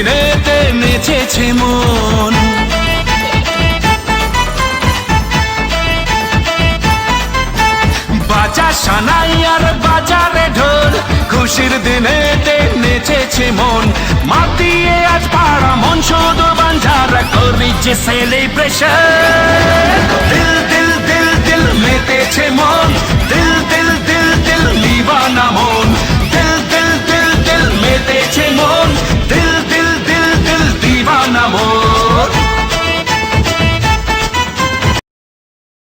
দিনেতে নেচেছে মন। বাজা সানাই আর বাজারে ঢোল, খুশির দিনেতে নেচেছে মন। মাতিয়ে আজ পাড়া মন শুধু বাঞ্ঝারা করি যে সেলিব্রেশন। দিল দিল দিল দিল মেতেছে মন।